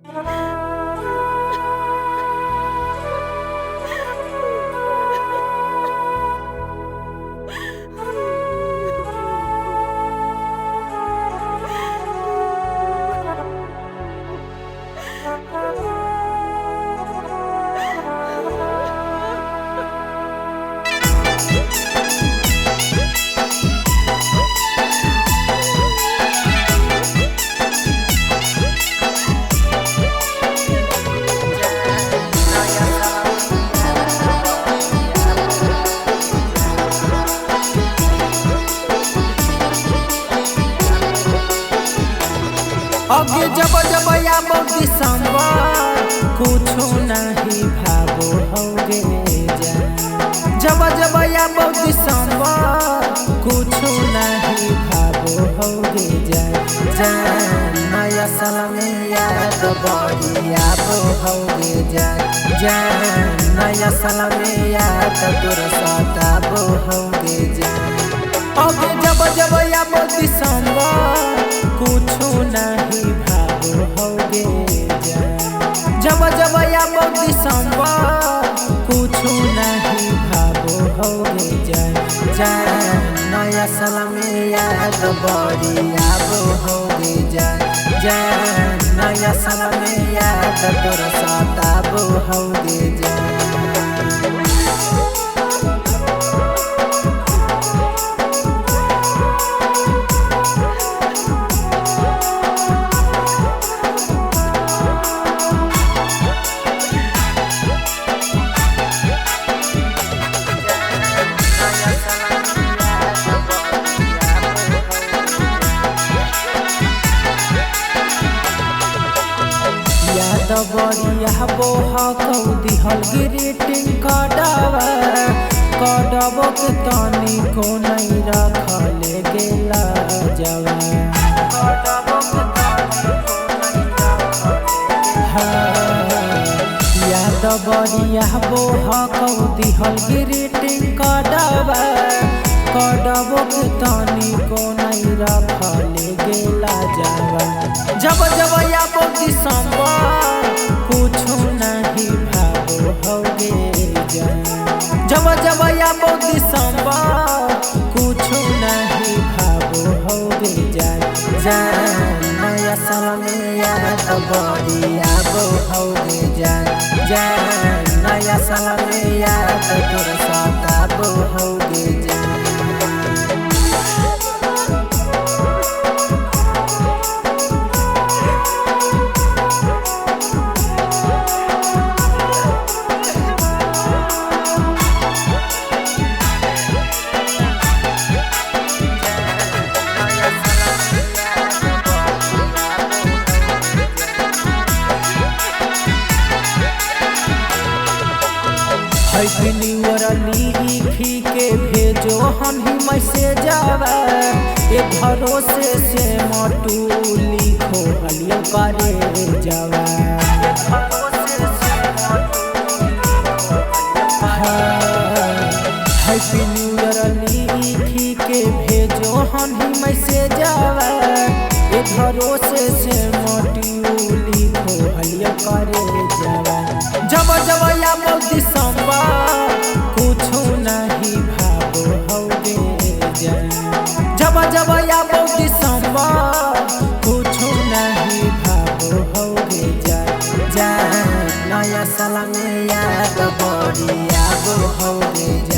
अगे जब जब आबो दिसंबर कुछो नहीं भावो होगे जा। जब जब आबो दिसंबर कुछो नहीं भावो होगे जा। नया साल में याद बड़ी आबो होगे जा। नया साल में याद तोर सताबो होगे जा। अगे जब जब आबो दिसंबर कुछो नहीं भावो होगे जा। जब जब आबो दिसंबर कुछो नहीं भावो होगे जा। नया साल में याद बड़ी आबो होगे जा। नया साल में याद तोर सताबो होगे जा। बढ़िया बोहा कौदी हल ग्रीटिंग कार्डवा कार्डबो के तनी को नहीं रखले गेला जवा। याद बढ़िया बोहा कौदी हल ग्रीटिंग कार्डवा कार्डबो के तनी को नहीं रखले गेला जवा। जब जब आबो दिसंबर कुछो नहीं भावो होगे जा। जब जब आबो दिसंबर कुछो नहीं भावो होगे जा। नया साल में याद बड़ी आबो होगे जा। नया साल में याद तोर सताबो होगे जा। हैप्पी न्यू ईयर लिखी के भेजो हम ही मैसेज आवा। ए भरोसे से मटू लिखो हलियो करे जावा। हैप्पी न्यू ईयर लिखी के भेजो हम ही मैसेज आवा। ए भरोसे से मटू लिखो हलियो करे जावा। जब जब आबो दिसंबर कुछो नहीं भावो होगे जा। जब जब आबो दिसंबर कुछो नहीं भावो होगे जा। नया साल में याद बड़ी आबो होगे जा।